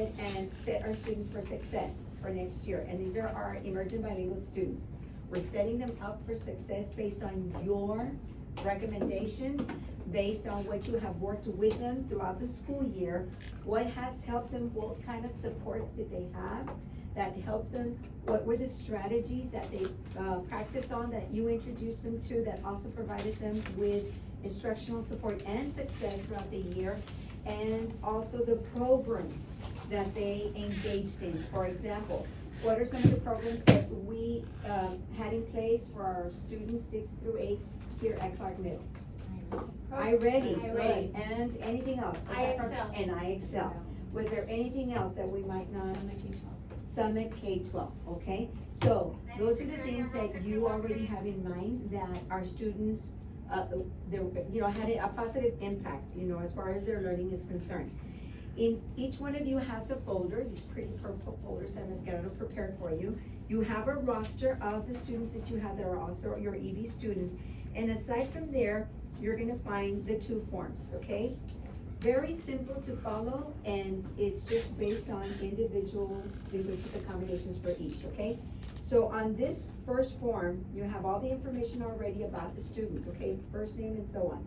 and set our students for success for next year. And these are our emergent bilingual students. We're setting them up for success based on your recommendations, based on what you have worked with them throughout the school year, what has helped them, what kind of supports did they have that helped them, what were the strategies that they practiced on that you introduced them to that also provided them with instructional support and success throughout the year, and also the programs that they engaged in. For example, what are some of the programs that we had in place for our students 6 through 8 here at Clark Middle? I-Ready, good. And anything else? I-Excel. And I-Excel. Was there anything else that we might not? Summit K-12, okay? So those are the things that you already have in mind that our students, had a positive impact, as far as their learning is concerned. In each one of you has a folder, these pretty purple folders that Ms. Guerrero prepared for you. You have a roster of the students that you have that are also your EB students. And aside from there, you're gonna find the 2 forms, okay? Very simple to follow, and it's just based on individual linguistic accommodations for each, okay? So on this first form, you have all the information already about the student, okay? First name and so on.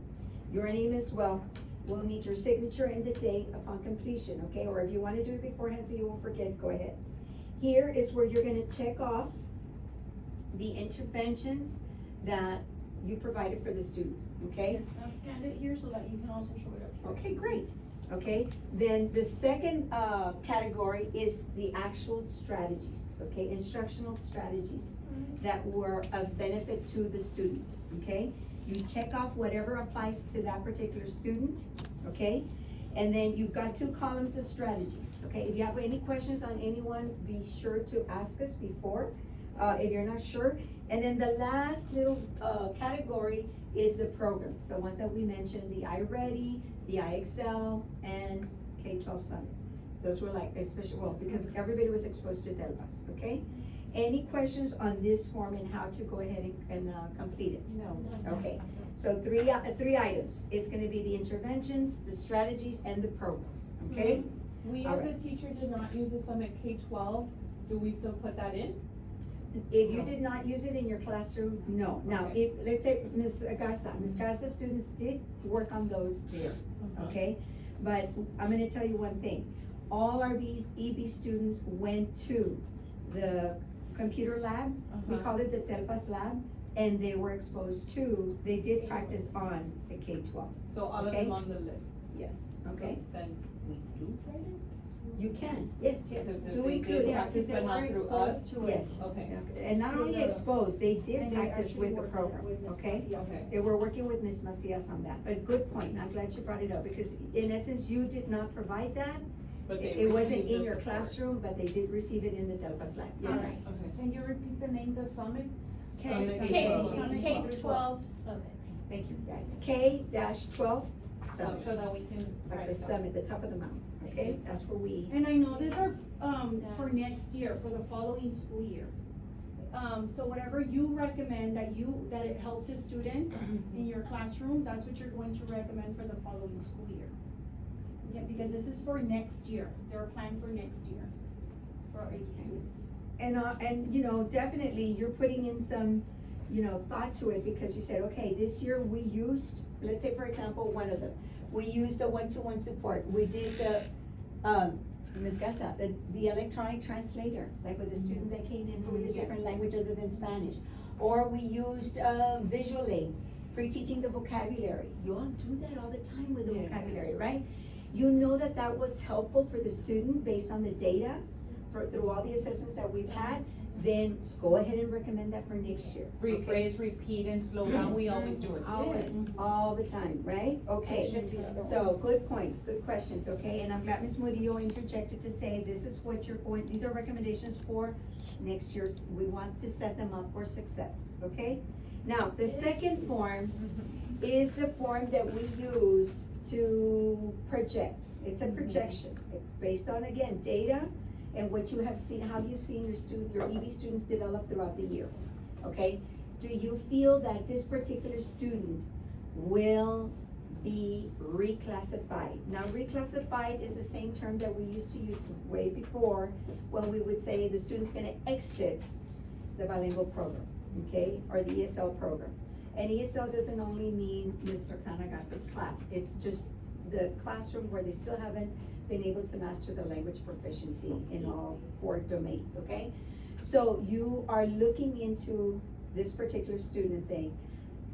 Your name as well. We'll need your signature and the date upon completion, okay? Or if you wanna do it beforehand so you won't forget, go ahead. Here is where you're gonna check off the interventions that you provided for the students, okay? I'll stand it here so that you can also show it up here. Okay, great. Okay, then the second category is the actual strategies, okay? Instructional strategies that were of benefit to the student, okay? You check off whatever applies to that particular student, okay? And then you've got 2 columns of strategies, okay? If you have any questions on anyone, be sure to ask us before, if you're not sure. And then the last little category is the programs, the ones that we mentioned, the I-Ready, the I-Excel, and K-12 Summit. Those were like, especially, well, because everybody was exposed to Delpas, okay? Any questions on this form and how to go ahead and complete it? No. Okay, so three items. It's gonna be the interventions, the strategies, and the programs, okay? We All as a right. teacher did not use the Summit K-12, do we still put that in? If you did not use it in your classroom, no. Now, Okay. if, let's say, Ms. Garza students did work on those there, okay? But I'm gonna tell you one thing. All our EB students went to the computer lab. We call it the Telpas lab, and they were exposed to, they did practice on the K-12. So all of Okay. them on the list? Yes, okay? So then we do credit? You can, yes. Because if Do they include did it. practice, but not through us? Yes. Okay. And not only exposed, they did And they practice actually with the worked program, with Ms. okay? Macias. Okay. They were working with Ms. Macias on that, but good point, I'm glad you brought it up, because in essence, you did not provide that. But they It wasn't received in the your support. classroom, but they did receive it in the Delpas lab, yes, ma'am. Okay. Can you repeat the name of the summit? Summit K-12 K-12. Summit. Thank you. That's K-12 Summit, So that we can like write the it down. summit, the top of the mountain, okay? That's where we, And I know these are, for next year, for the following school year. So whatever you recommend that it helped a student in your classroom, that's what you're going to recommend for the following school year. Yeah, because this is for next year, they're planned for next year, for our 80 students. and definitely, you're putting in some, thought to it, because you said, okay, this year we used, let's say, for example, one of them, we used the one-to-one support, we did the, Ms. Garza, the electronic translator, like with a student that came in from a different language other than Spanish. Or we used, visual aids, pre-teaching the vocabulary, you all do that all the time with the Yes. vocabulary, right? You know that was helpful for the student based on the data, through all the assessments that we've had, then go ahead and recommend that for next year. okay? Rephrase, repeat, and slow down, we always do it. Always, all the time, right? Okay, so good points, good questions, okay? And I'm glad Ms. Murillo interjected to say this is what these are recommendations for next year's, we want to set them up for success, okay? Now, the second form is the form that we use to project. It's a projection. It's based on, again, data and what you have seen, how you've seen your EB students develop throughout the year, okay? Do you feel that this particular student will be reclassified. Now, reclassified is the same term that we used to use way before when we would say the student's gonna exit the bilingual program, okay, or the ESL program. And ESL doesn't only mean Ms. Roxana Garza's class, it's just the classroom where they still haven't been able to master the language proficiency in all 4 domains, okay? So you are looking into this particular student and saying,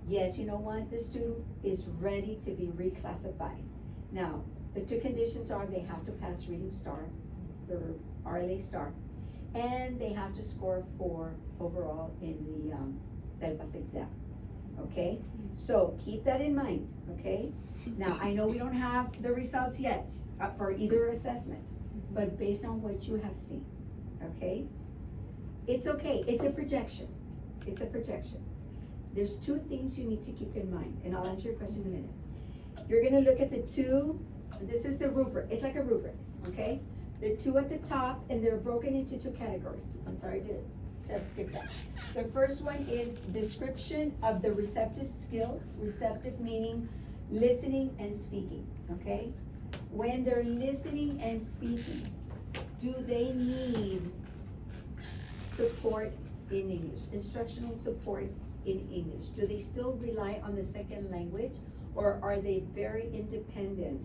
yes, you know what, this student is ready to be reclassified. Now, the 2 conditions are they have to pass Reading Star, or RLA Star, and they have to score 4 overall in the TELPAS exam, okay? So keep that in mind, okay? Now, I know we don't have the results yet for either assessment, but based on what you have seen, okay? It's okay, it's a projection, it's a projection. There's 2 things you need to keep in mind, and I'll answer your question in a minute. You're gonna look at the 2, this is the rubric, it's like a rubric, okay? The 2 at the top, and they're broken into 2 categories. I'm sorry to skip that. The first one is description of the receptive skills, receptive meaning listening and speaking, okay? When they're listening and speaking, do they need support in English, instructional support in English? Do they still rely on the second language, or are they very independent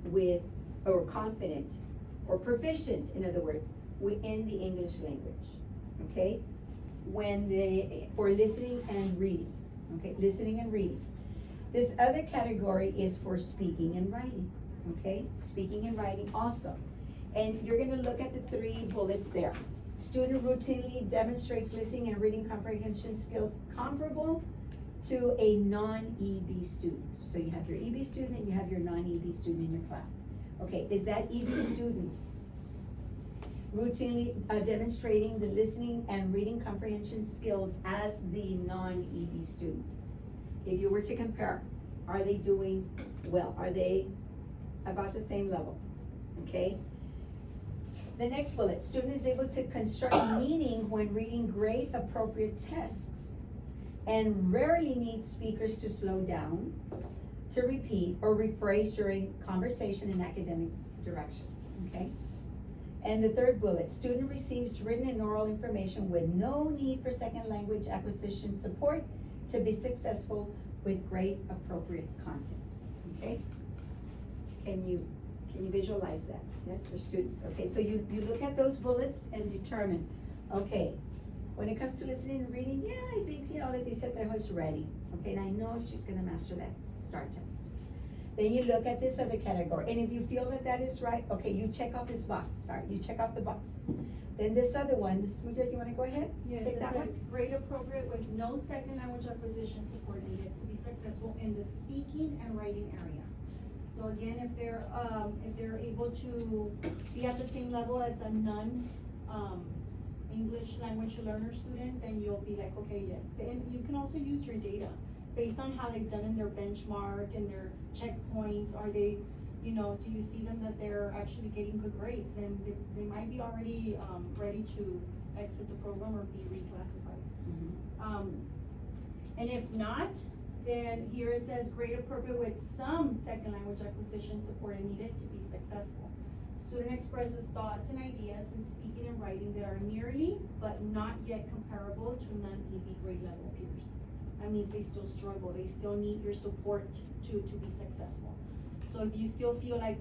with, or confident, or proficient, in other words, within the English language, okay? When they, for listening and reading, okay, listening and reading. This other category is for speaking and writing, okay? Speaking and writing also. And you're gonna look at the 3 bullets there. Student routinely demonstrates listening and reading comprehension skills comparable to a non-EB student. So you have your EB student and you have your non-EB student in your class. Okay, is that EB student routinely demonstrating the listening and reading comprehension skills as the non-EB student? If you were to compare, are they doing well? Are they about the same level? Okay? The next bullet, student is able to construct meaning when reading grade appropriate texts and rarely needs speakers to slow down, to repeat, or rephrase during conversation and academic directions, okay? And the third bullet, student receives written and oral information with no need for second language acquisition support to be successful with grade appropriate content, okay? Can you visualize that? Yes, for students. Okay, so you look at those bullets and determine, okay, when it comes to listening and reading, yeah, I think, Leticia Trejo is ready. Okay, and I know she's gonna master that STAR test. Then you look at this other category, and if you feel that that is right, okay, you check off this box, you check off the box. Then this other one, Ms. Mujer, you wanna go ahead? Yes, Take it that says one? grade appropriate with no second language acquisition support needed to be successful in the speaking and writing area. So again, if they're able to be at the same level as a English language learner student, then you'll be like, okay, yes. And you can also use your data based on how they've done in their benchmark and their checkpoints. Are they, do you see them that they're actually getting good grades? Then they might be already ready to exit the program or be reclassified. Mm-hmm. And if not, then here it says grade appropriate with some second language acquisition support needed to be successful. Student expresses thoughts and ideas in speaking and writing that are nearly but not yet comparable to non-EB grade level peers. That means they still struggle, they still need your support to be successful. So if you still feel like,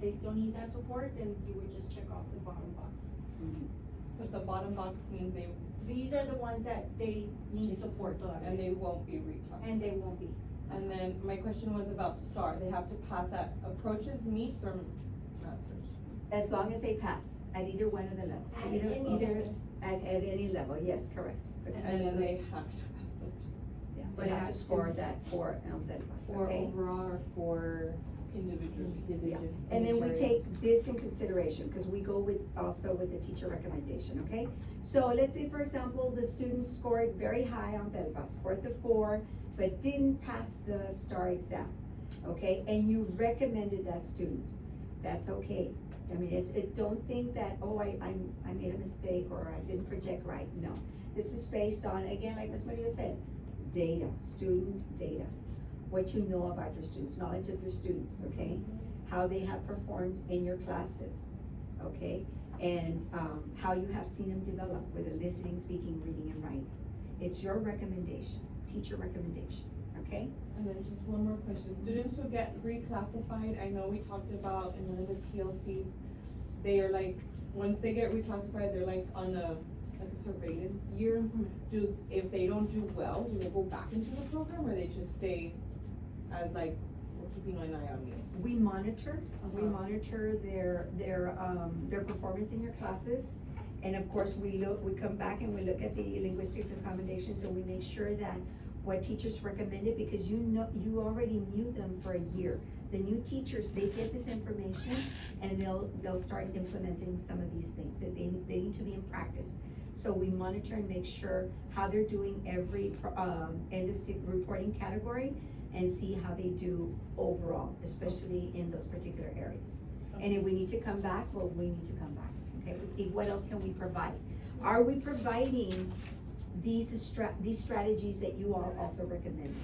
they still need that support, then you would just check off the bottom box. Mm-hmm. But the bottom box means These are the ones that they need support todavía. and they won't be reclassified. And they won't be. And then my question was about STAR. They have to pass that approaches, meets, or masters? As long as they pass at either one of the levels, either at any level, yes, correct. Good And question. then they have to pass the test. Yeah, But they have it to has score to- that for that, For okay? overall or for Individually. individual? And then we individual? take this in consideration, because we go with, also with the teacher recommendation, okay? So let's say, for example, the student scored very high on TELPAS, scored the 4, but didn't pass the STAR exam, okay? And you recommended that student, that's okay. I mean, don't think that, oh, I made a mistake, or I didn't project right, no. This is based on, again, like Ms. Maria said, data, student data. what you know about your students, knowledge of your students, okay? How they have performed in your classes, okay? And, how you have seen them develop with the listening, speaking, reading, and writing. It's your recommendation, teacher recommendation, okay? And then just one more question, students who get reclassified, I know we talked about in one of the PLCs, they are like, once they get reclassified, they're like on a surveillance year. If they don't do well, do they go back into the program, or they just stay as like, we're keeping an eye on you? We monitor Uh-huh. their performance in your classes. And of course, we come back and we look at the linguistic accommodations, and we make sure that what teachers recommended, because you already knew them for a year. The new teachers, they get this information and they'll start implementing some of these things, that they need to be in practice. So we monitor and make sure how they're doing every, end of reporting category, and see how they do overall, especially in those particular areas. And if we need to come back, well, we need to come back, okay, we'll see what else can we provide. Are we providing these strategies that you all also recommend,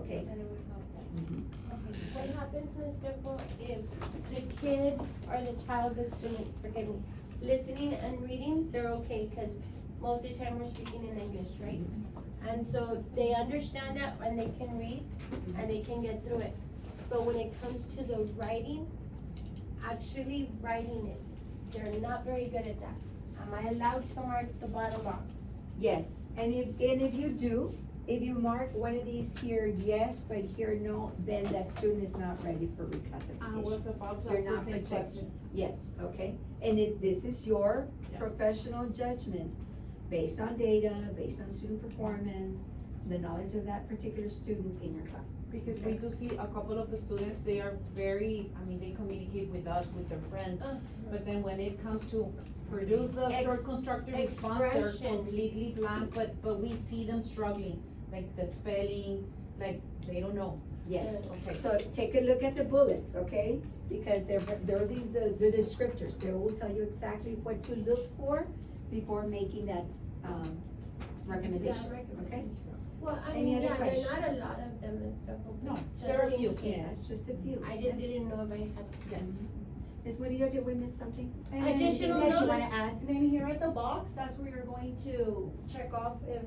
okay? Mhm. Okay, what happens, Ms. Nicole, if the kid or the child, the student, forgive me, listening and reading, they're okay, cause most of the time we're speaking in English, right? And so they understand that and they can read and they can get through it. But when it comes to the writing, actually writing it, they're not very good at that. Am I allowed to mark the bottom box? Yes, and if you do, if you mark one of these here, yes, but here, no, then that student is not ready for reclassification. I was about to You're ask the not same protected. question. Yes, okay, and this is your Yeah. professional judgment, based on data, based on student performance, the knowledge of that particular student in your class. Because we do see a couple of the students, they are very, I mean, they communicate with us, with their friends. But then when it comes to produce the short constructed response, they're expression. completely blank, but we see them struggling, like the spelling, like they don't know. Yes, Okay. so take a look at the bullets, okay? Because they're these, the descriptors, they will tell you exactly what to look for before making that, recommendation, okay? Well, I Any mean, other yeah, there are questions? not a lot of them and stuff. but No, just there are in few. case. Yes, just a few. I just yes. didn't know if I had. Yeah. Ms. Murillo, did we miss something? And then- Additional That you notes? wanna add? And then here at the box, that's where you're going to check off if,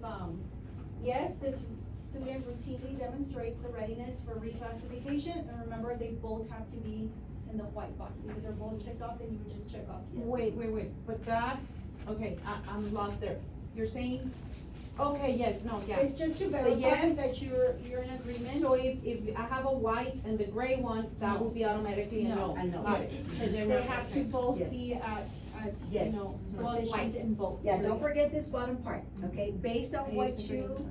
yes, this student routinely demonstrates the readiness for reclassification. And remember, they both have to be in the white box. If they're both checked off, then you would just check off yes. Wait, but that's, okay, I'm lost there. You're saying, okay, yes, no, yeah. It's just to verify yes. that you're in agreement. So if I have a white and the gray one, that will be automatically a No. no. I know. Got Yes. it. Because they're They not have to perfect. both Yes. be at, you Yes. know, Both proficient white. in both. Yeah, don't areas. forget this bottom part, okay? Based on I what used to bring you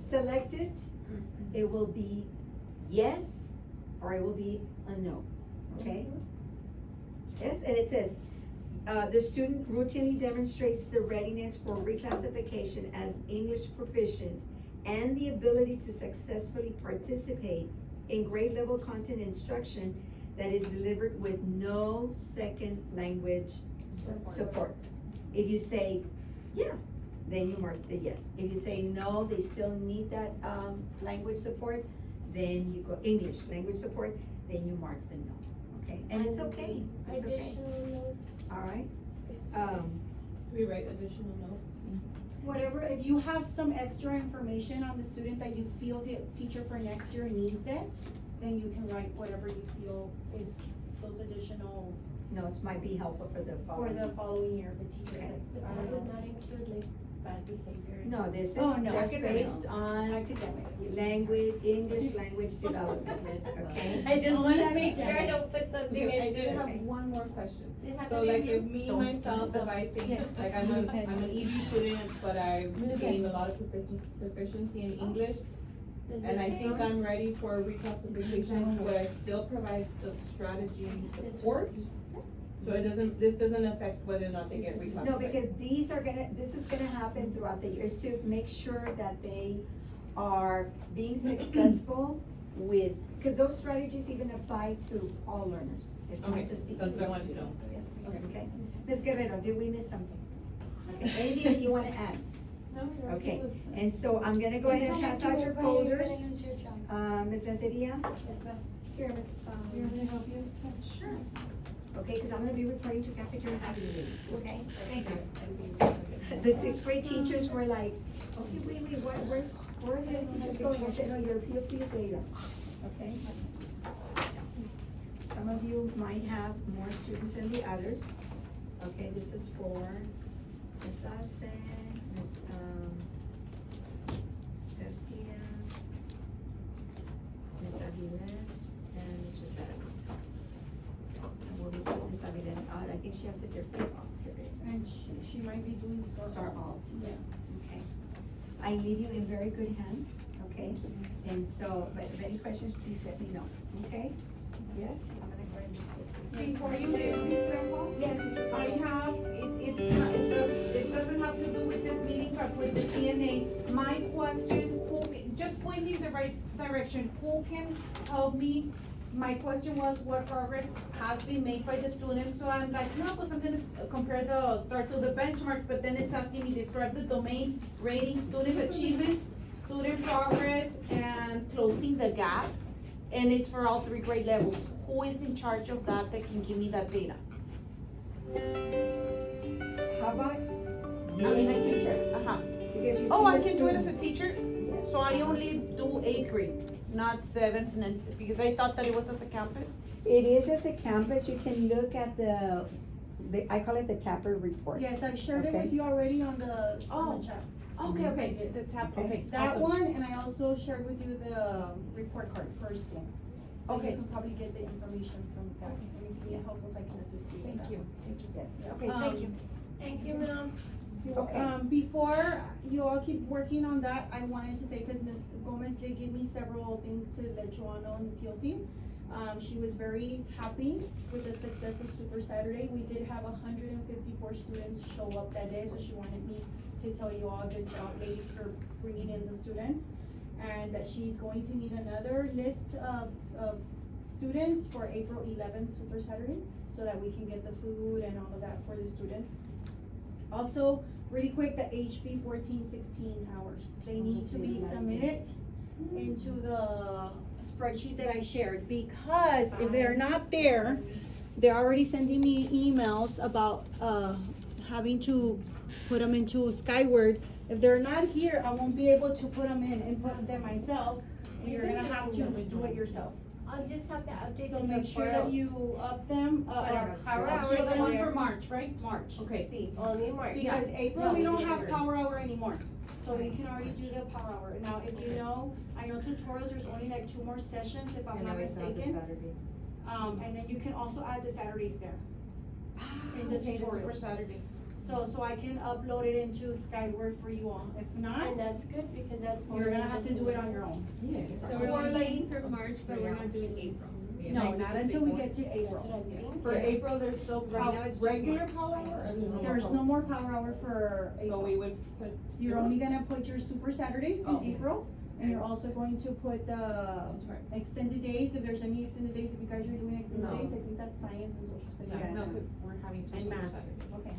it. selected, it will be yes, or it will be a no, okay? Yes, and it says, the student routinely demonstrates the readiness for reclassification as English proficient and the ability to successfully participate in grade level content instruction that is delivered with no second language supports. If you say, yeah, then you mark the yes. If you say no, they still need that, language support, then you go English language support, then you mark the no, okay? And it's okay, it's okay, Additional notes. alright? We write additional notes? Whatever, if you have some extra information on the student that you feel the teacher for next year needs it, then you can write whatever you feel is those additional Notes might be helpful for the for following. the following year, the teacher Okay. said, But I that don't would know. not include like bad behavior. No, this is Oh, no, just academic. based on Academic. English language development, okay? I just wanna Only make sure I academic. don't put something Okay, I in did sure. have one more question. It has So to be like in if me Don't myself, stop. if I think, Yes. like I'm an ED student, but I gained a lot of proficiency in English, Does and I this think count? I'm ready for reclassification, would I still provide the strategy support? So this doesn't affect whether or not they get reclassified? No, because this is gonna happen throughout the years to make sure that they are being successful with, cause those strategies even apply to all learners. It's not Okay, just the that's what I English wanted to know. students. Yes, Okay. okay. Ms. Guerrero, did we miss something? Okay, anything that you wanna add? No, you're Okay, with- and so I'm gonna go ahead and pass out your folders. Ms. Renteria? Yes, ma'am. Here, Miss, You want me to help you? Sure. Okay, cause I'm gonna be reporting to cafeteria activities, okay? Thank you. The sixth grade teachers were like, okay, wait, where are the other teachers going? I said, no, your PLC is later, okay? Some of you might have more students than the others. Okay, this is for Ms. Arce, Ms. Garcia, Ms. Aviles, and Mr. Saddles. And we'll be putting Ms. Aviles out, I think she has a different off period. And she might be doing Start alt. Yes. Okay. I leave you in very good hands, okay? And so, but if any questions, please let me know, okay? Yes, I'm gonna go ahead and accept Before you leave, Ms. Grandpa, it. Yes, Mr. I Carter. have, it doesn't have to do with this meeting, but with the CNA. My question, just point me in the right direction, who can help me? My question was what progress has been made by the students, so I'm like, no, because I'm gonna compare start to the benchmark, but then it's asking me describe the domain, rating, student achievement, student progress, and closing the gap. And it's for all 3 grade levels. Who is in charge of that can give me that data? How about, I'm a teacher. Uh-huh. because you see Oh, I your can do it as a students. teacher? Yes. So I only do 8th grade, not 7th, and because I thought that it was as a campus? It is as a campus, you can look at I call it the Tapper report. Yes, I've shared it Okay. with you already on the Oh. chat. Okay, okay, the tab, Okay. okay. That awesome. one, and I also shared with you the report card for school. So Okay. you can probably get the information from that, and if you need help, I can assist you with Thank that you, one. thank you. Yes. Okay, thank you. Thank you, ma'am. Okay. Before you all keep working on that, I wanted to say, cause Ms. Gomez did give me several things to let you all know in the PLC. She was very happy with the success of Super Saturday. We did have 154 students show up that day, so she wanted me to tell you all good job, ladies, for bringing in the students. And that she's going to need another list of students for April 11th, Super Saturday, so that we can get the food and all of that for the students. Also, really quick, the HB 1416 hours, they need to be submitted into the spreadsheet that I shared, because if they're not there, they're already sending me emails about, having to put them into Skyward. If they're not here, I won't be able to put them in and put them myself, and you're gonna have to do it yourself. I'll just have to update the So make sure that reportals. you up them, Power hours so are the One there. for March, right? March. Okay. See, Only March. because April, No, we we don't did have already. power hour anymore, so we can already do the power hour. Now, if you know, I know tutorials, there's only like 2 more sessions, if I'm not mistaken. And then you can also add the Saturdays there. In the Okay, Super tutorials. Saturdays. So I can upload it into Skyward for you all. If not, And that's good, because that's more. you're gonna have to do it on your own. Yes. So we're only waiting for March, but we're not doing April. No, not until we get to That's April. what I'm getting. For Yes. April, there's still Right now it's just regular March. power hour? Or There's no more power hour for So we April. would put. You're only gonna put your Super Saturdays in Oh. April, and you're also going to put the extended days, if there's any extended days, if you guys are doing extended No. days, I think that's science and social studies. Yeah. No, cause we're having 2 And Super math. Saturdays. Okay,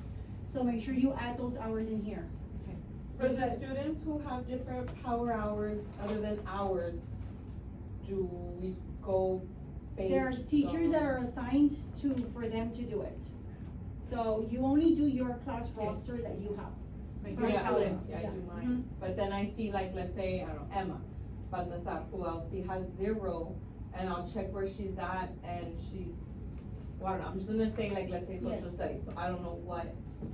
so make sure you add those hours in here. For the students who have different power hours other than ours, do we go based There's teachers that on- are assigned for them to do it. So you only do your class Yes. roster that you have. Like For your Yeah, students. yeah, I do Yeah. mine, but then I see like, let's say, I don't know, Emma Baltazar, who I'll see has 0, and I'll check where she's at, and she's, well, I don't know, I'm just gonna say like, let's say social Yes. studies, so I don't know what.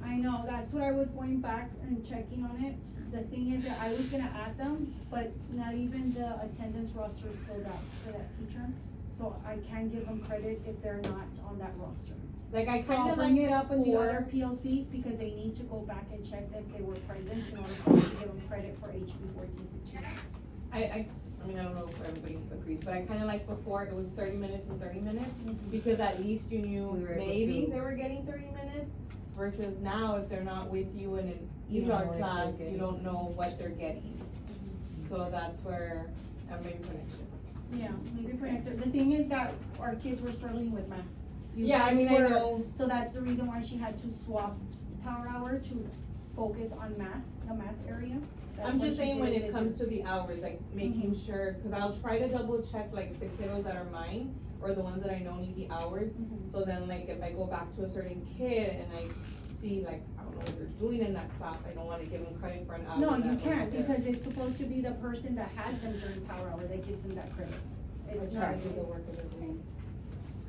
I know, that's what I was going back and checking on it. The thing is that I was gonna add them, but not even the attendance roster is filled out for that teacher. So I can give them credit if they're not on that roster. Like, I So I'll kinda bring like it up in the before- other PLCs because they need to go back and check if they were present in order for me to give them credit for HB 1416 hours. I mean, I don't know if everybody agrees, but I kinda like before, it was 30 minutes and 30 minutes, because at least you knew We were able maybe to- they were getting 30 minutes, versus now if they're not with you in an You don't know ELAR if class, they're you getting- don't know what they're getting. So that's where, maybe for next year. Yeah, maybe for next year. The thing is that our kids were struggling with math. You Yeah, I guys mean, I were- know. So that's the reason why she had to swap power hour to focus on math, the math area. That's I'm what just she saying when did it this comes year. to the hours, like making sure, cause I'll try to double check like the kiddos that are mine, or the ones that I know need the hours. So then like if I go back to a certain kid and I see like, I don't know what they're doing in that class, I don't wanna give them credit for an hour. No, that you wasn't can't, there. because it's supposed to be the person that has them during power hour that gives them that credit. I It's try not, to do the work of the day.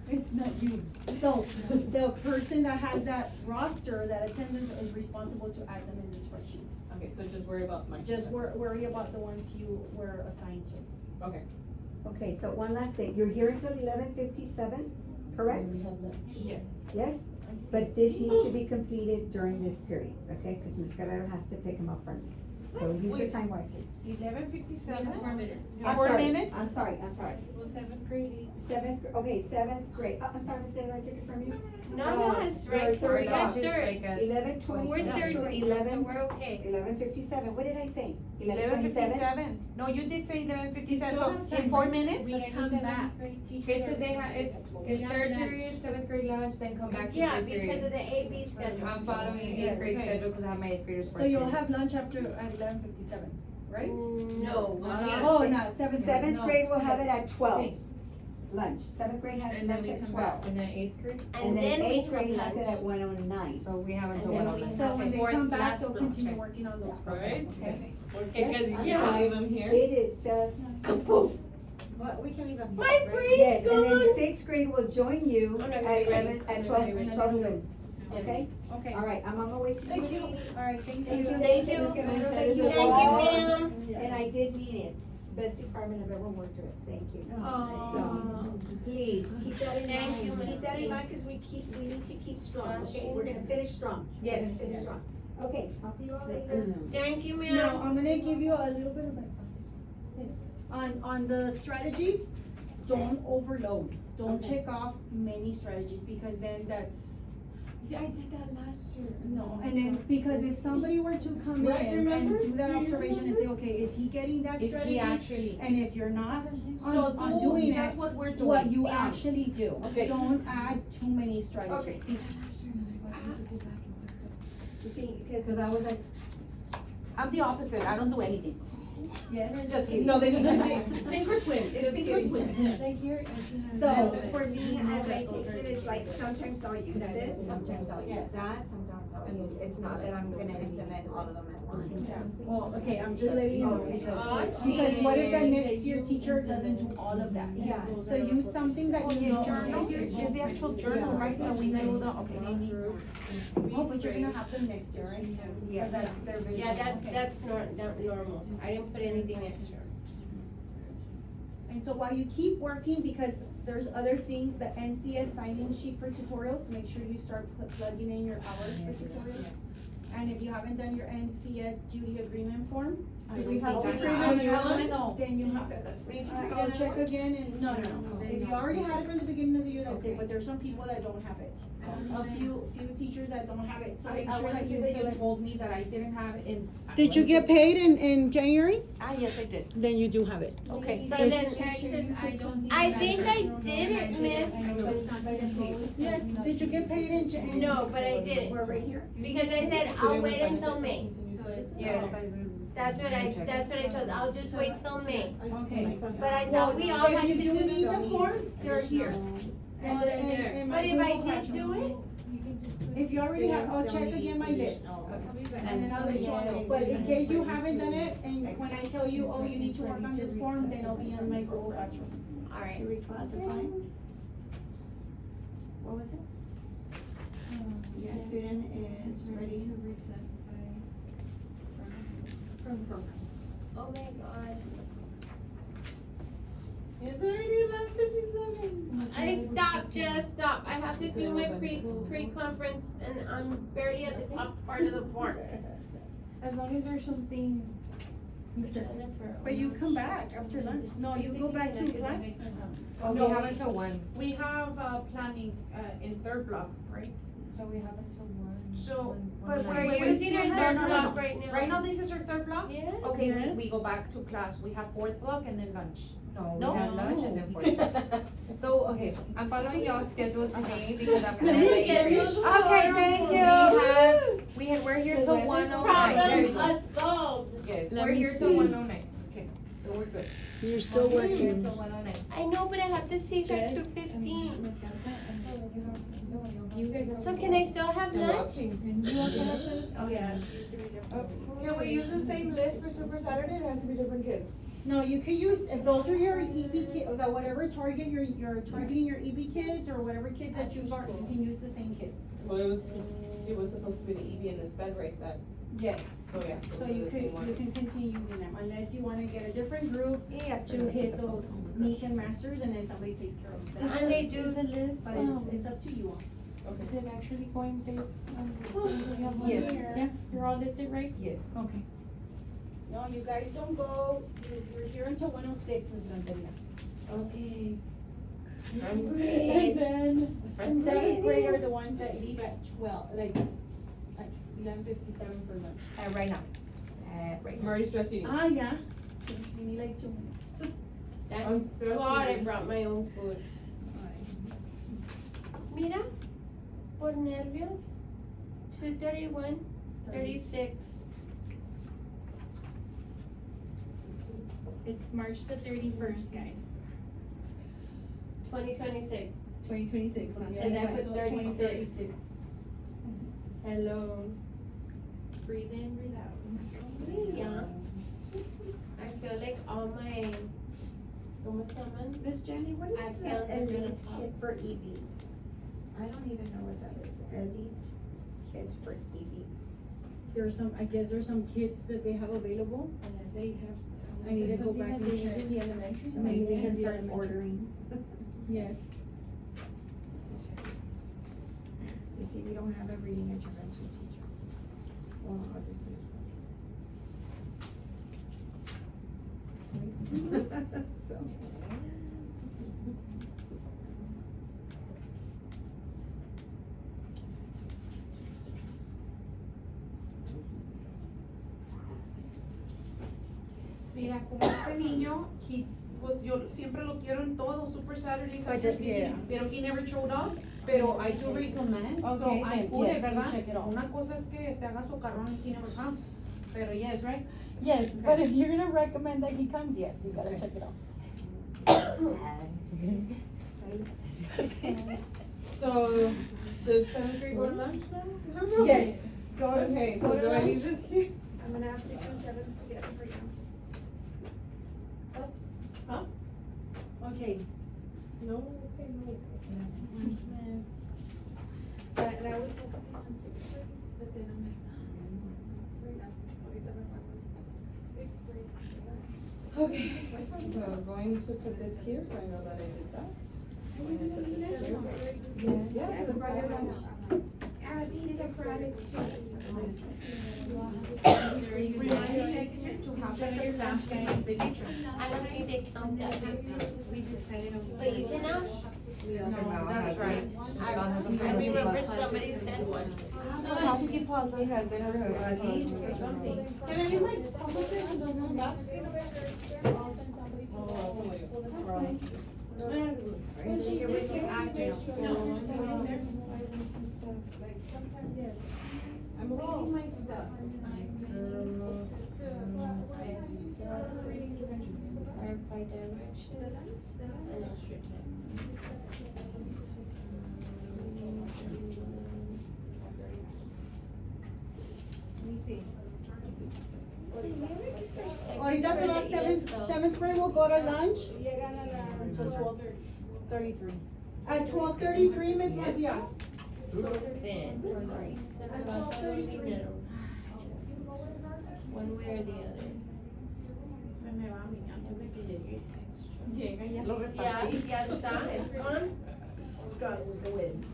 it's not you. So, the person that has that roster, that attendance is responsible to add them in the spreadsheet. Okay, so just worry about my. Just worry about the ones you were assigned to. Okay. Okay, so one last thing, you're here until 11:57, correct? Yes. Yes, but this needs to be completed during this period, okay, cause Ms. Guerrero has to pick them up from you. So use your time wisely. 11:57. 4 minutes. I'm 4 sorry, minutes? I'm sorry, Well, seventh grade. seventh grade, I'm sorry, Ms. Guerrero, I took it from you. No, it's right, Your third we got batch. third. 11:20, We're third so grade, so we're okay. 11:57, what did I say? 11:57. No, you did say 11:57, so in 4 minutes? We come back. It's cause they have, it's third period, seventh grade lunch, then come back to Yeah, third because period. of the AB schedule. I'm following Yes. eighth grade schedule, cause I have my eighth graders. So you'll have lunch after, at 11:57, right? No. Oh, not seventh grade. Seventh No. grade will have it at 12, Same. lunch, seventh grade has And then lunch we at come 12. And then eighth grade, And then we eighth have grade has it lunch. at 1:09. so we have until And then one we oh nine. So when they Fourth come back, last they'll lunch. continue working on those programs, okay? Okay, Yes, I'm Yeah, sorry. leave them here. It is just kapoof. But we can leave them. My brain Yes, and then gone. sixth grade will join you I'm not at gonna be ready. 11, at 12, Yes. 12 noon, Yes. okay? Okay. All right, I'm on my way to Thank you. duty. All right, thank you. Thank you, Thank you. Ms. Guerrero, thank you Thank you, all. ma'am. And I did mean it, best department I've ever worked with, thank you. Aw. So, please, keep that in Thank mind, you, keep Ms. that in T. mind, cause we need to keep strong, okay? We're gonna finish strong. We're Yes. gonna finish strong. Okay, I'll see you all later. Thank you, Now, ma'am. I'm gonna give you a little bit of advice. On the strategies, don't overload. Don't Okay. check off many strategies, because then that's, Yeah, I did that last year. no, and then, because if somebody were to come Right, in and remember? do that Do you observation and say, okay, is he getting that Is strategy? he actually? And if you're not So on do doing just it, what we're doing. what you be honest. actually do. Okay. Don't add too many strategies. Okay. Last year, and I got to go back and mess up. You see, cause Cause I was like, I'm the opposite, I don't do anything. Yes. Just kidding. No, they sink or swim. It's sink or swim. So for me, as I take it, it's like sometimes I'll use it, sometimes I'll use Yes. that, sometimes I'll use, it's not that I'm gonna implement all of them at once. Yeah. Well, okay, I'm just letting you know, Okay. because what if the next year teacher doesn't do all of that? Yeah. So use something that you know. Journal, is the actual journal, right, that we do the, okay, they need. Oh, but you're gonna have them next year, right? Yeah. Because that's their vision. Yeah, Okay. that's not normal. I didn't put anything extra. And so while you keep working, because there's other things, the NCS sign-in sheet for tutorials, make sure you start plugging in your hours for tutorials. And if you haven't done your NCS duty agreement form, Do we have Okay. to create a new I one? know. then you have, I'll check again and, no. If you already had it from the beginning of the year, that's it, but there's some people that don't have it. A few teachers that don't have it, so make I sure wanna that say you that fill you it. told me that I didn't have it in. Did you get paid in January? Ah, yes, I did, Then you do have it. okay. So then, I don't think. I think I didn't, miss. I chose not to get paid. Yes, did you get paid in January? No, but I didn't. We're right here. Because I said, I'll wait until May. So it's. Yes, That's what I chose. I'll just wait till May. Okay. But I thought we all had to If you do do need this. the forms, they're here. Oh, they're there. my But if I Google did Classroom. do it, You can just put. If you already have, I'll check again my list. And then I'll let you know, but in case you haven't done it, and when I tell you, oh, you need to work on this form, then it'll be in my Google Classroom. alright. To reclassify? What was it? Your student is ready. To reclassify from program. Oh my god. It's already 11:57. I stop. I have to do my pre-conference and I'm barely at the top part of the form. As long as there's something. But you come back after lunch, no, you go back to class. Oh, we No, have we- until one, We have, planning, in third block, right? so we have until one. So, one but night. We're wait, using our no, third no, no, block no. right now. Right now, this is our third block? Yes. Okay, Yes. we go back to class, we have fourth block and then lunch. No, No? we have lunch and then fourth. So, okay, I'm following y'all's schedule today because I'm gonna Please say. get Okay, your thank schedule. you. We're here till 1:05. Assault. Yes. We're here till 1:09. So we're good. You're still We're here working. till 1:09. I know, but I have to see her Jess, at 2:15. Ms. Garza, and you guys are. So can I still have And lunch? watching. Oh, yeah. Can we use the same list for Super Saturday, or it has to be different kids? No, you could use, if those are your EB or the whatever target you're targeting your EB kids or whatever kids that you've got, you can use the same kids. Well, it was supposed to be the EB and the sped rate that, Yes. so yeah. So those are you the could, same ones. you can continue using them unless you wanna get a different group Yeah. to hit those meets and masters and then somebody takes care of them. And they do. Is the list, But it's up to you all. Okay. is it actually going based on the things that you have on Yes. here? Yeah, you're all listed, right? Yes. Okay. No, you guys don't go, you're here until 1:06, Ms. Lanteria. Okay. I'm And great. then, I'm seventh grade ready. are the ones that leave at 12, like, at 11:57 for lunch. Right now. Right I'm now. already stressed eating. Ah, yeah, you need like 2 minutes. Thank God I brought my own food. Mira, por nervios, 2:31, 36. It's March the 31st, guys. 2026. 2026, not And I 25. put 36. Hello. Breathe in, breathe out. Yeah. I feel like all my, ¿cómo se llaman? Miss Jenny, what I is feel the the elite minutes off. kit for EBs? I don't even know what that is, elite kit for EBs. There's some, I guess there's some kids that they have available. Unless they have. I need to go something back that and they use check. in the elementary. So maybe we Yeah, can yeah, start elementary. ordering. Yes. You see, we don't have a reading intervention teacher. Well, I'll just put it. So. Mira, como este niño, pues yo siempre lo quiero en todo, Super Saturdays, But Saturdays, yeah. pero he never showed up, pero I do recommend, so Okay, I then, put yes, it, you ¿verdad? check it off. Una cosa es que se haga socarrón and he never comes, pero yes, right? Yes, but if you're gonna recommend that he comes, yes, you gotta check it out. So, does seventh grade go to lunch now? Yes. Go to, Okay, go so to do I lunch. leave this here? I'm gonna have 6 and 7 together for you. Okay. No, okay, no. Christmas. That was focusing on 6th grade, but then I'm like, right now, ahorita me was 6th grade. Okay, so I'm going to put this here, so I know that I did that. Going to put this here. Yeah, that's fine. These are for Alex too. Remind me next year to have that stamped in my signature. I don't think they count that. We decided on. But you can ask. No, that's right. I remember somebody said one. Housekeeping Plaza has it Or something. Can I leave my computer and don't come back? I'm reading my stuff. Clarify direction and extra time. Ahorita son las seventh grade will go to lunch until 12:33. At 12:33, Ms. Macias. At 12:33. One way or the other. Se me va a mí antes de que llegue. Llega ya. Lo Ya, repartí. ya está, it's gone. Gone with the wind.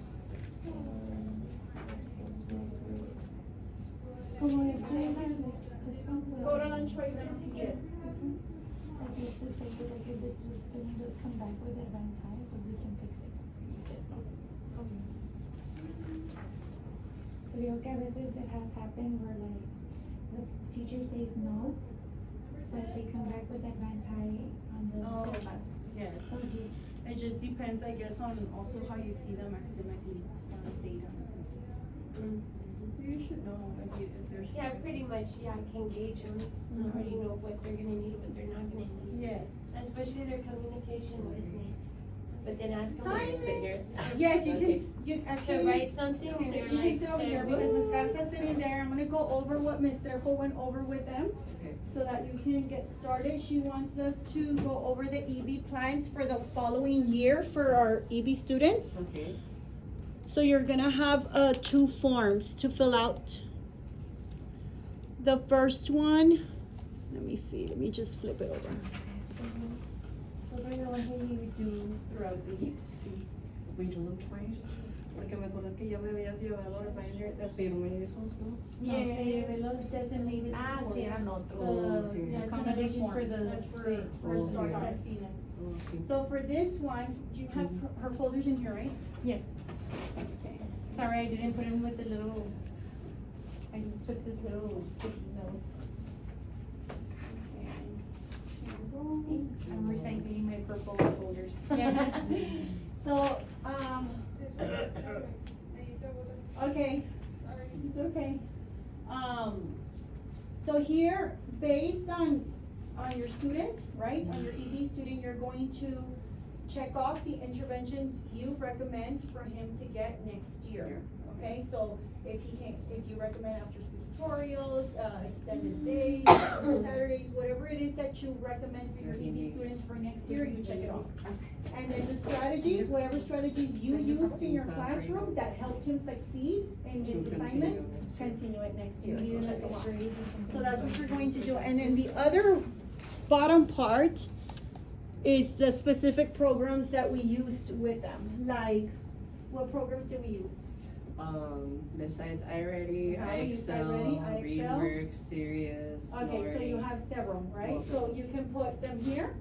Como este, this one. Go to lunch right now, teachers. This one. Like, let's just say that like if the student does come back with advanced high, but we can fix it, use it, no? Creo que a veces it has happened where like the teacher says no, but they come back with advanced high on the Oh. class. Yes. So just, It just depends, I guess, on also how you see them academically as far as data. You should know, if there's. Yeah, pretty much, yeah, I can gauge them, I already know what they're gonna need, what they're not gonna need. Yes. Especially their communication with me. But then ask them Hi, to sit here. Yes, you Okay. can, you To actually. write something and You they're can like, sit over say, here because Ms. Garza's sitting there. I'm gonna go over what Ms. Trejo went over with them. Okay. So that you can get started. She wants us to go over the EB plans for the following year for our EB students. Okay. So you're gonna have, two forms to fill out. The first one, let me see, let me just flip it over. Those are the ones that you do throughout the year. Sí, we do them twice. Porque me acuerdo que ya me habías llevado al binder de firme esos, ¿no? Yeah, those designated Ah, for sí, eran otros. the Yeah, it's another accommodations form. for the That's for state. start Okay. testing it. Okay. So for this one, you have her folders in here, right? Yes, Okay. sorry, I didn't put them with the little, I just put this little sticky note. I'm recycling my purple folders. Yeah. So, This one, I used that with okay, sorry. it's okay. So here, based on your student, right, on your ED student, you're going to check off the interventions you recommend for him to get next year, okay? So if you recommend after school tutorials, extended days, or Saturdays, whatever it is that you recommend for your ED students for next year, you check it off. And then the strategies, whatever strategies you used in your classroom that helped him succeed in his assignments, continue it next year. You check them off. So that's what you're going to do. And then the other bottom part is the specific programs that we used with them. Like, what programs did we use? Besides iReady, Uh-huh, you used iExcel, iReady, iExcel. ReadWorks, Serious, Okay, so you have several, right? Both So of you those. can put them here.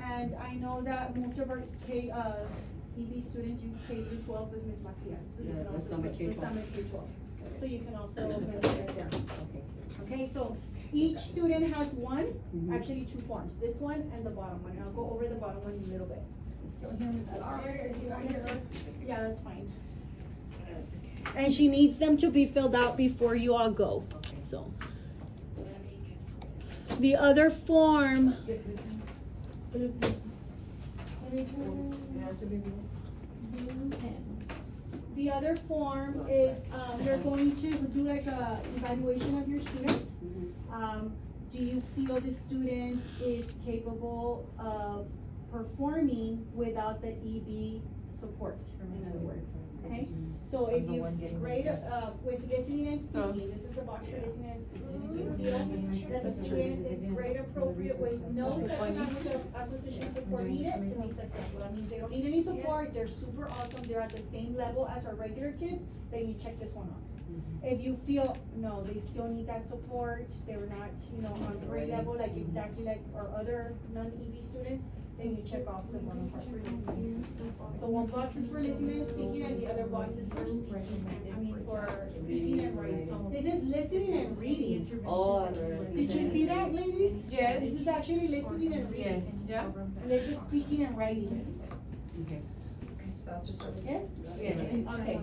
And I know that most of our EB students use K through 12 with Ms. Macias. So you Yeah, can the also Summit put K-12. The Summit K-12. So you can also put it there. Okay. Okay, so each student has one, Mhm. actually two forms, this one and the bottom one, and I'll go over the bottom one in a little bit. So here is Yeah, that's fine. That's okay. And she needs them to be filled out before you all go, so. The other form, the other form is, you're going to do like a evaluation of your student. Do you feel the student is capable of performing without the EB support, in other words, okay? So if you grade, with listening and speaking, this is the box for listening and speaking. If you feel that the student is grade appropriate with no second language acquisition support needed to be successful, that means they don't need any support, they're super awesome, they're at the same level as our regular kids, then you check this one off. If you feel, no, they still need that support, they're not, on grade level, like exactly like our other non-EB students, then you check off the bottom part for listening and speaking. So one box is for listening and speaking, and the other box is for speaking, for speaking and writing. This is listening and reading. Oh, I know. Did you see that, ladies? Yes. This is actually listening and reading. Yeah. And this is speaking and writing. Okay. So I'll just start with Yes? Yeah. Okay.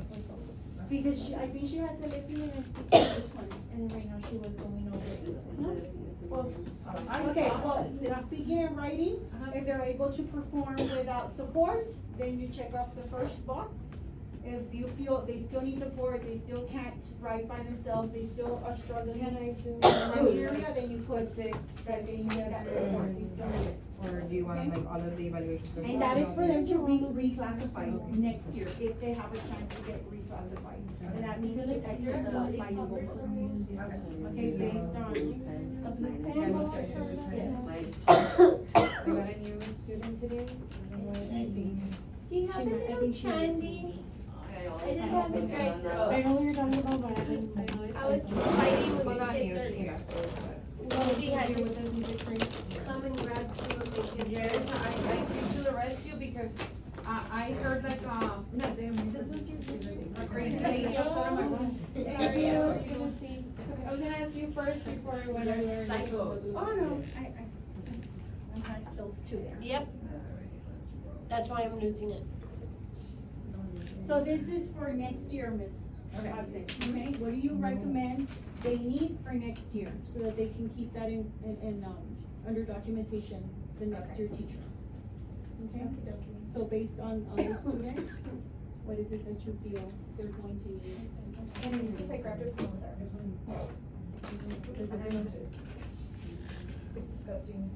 Because I think she has a listening and speaking this one. And right now she was going over this one. Okay, well, the speaking and writing, if they're able to perform without support, then you check off the first box. If you feel they still need support, they still can't write by themselves, they still are struggling in that area, then you put that they need that support, they still need it. Or do you want like all of the evaluations? And that is for them to reclassify next year, if they have a chance to get reclassified. And that means to exit the bilingual program. Okay, based on. Yes. I got a new student today. Do you have a little candy? I just have a dry I throat. know what you're talking about, but I was fighting with Hold the on, kids you, earlier. Well, he had here with us, he's a trainer. Come and grab two of the kids. Yes, I came to the rescue because I heard like, a crazy lady outside of my room. Sorry, I was gonna see, I was gonna ask you first before I went over. Psycho. Oh, no, I had those two there. Yep, that's why I'm losing it. So this is for next year, Miss absent, okay? What do you recommend they need for next year, so that they can keep that in, under documentation, the next year teacher? Okay? So based on the student, what is it that you feel they're going to need? And it needs to say graduate from there. Does it I know it is. It's disgusting.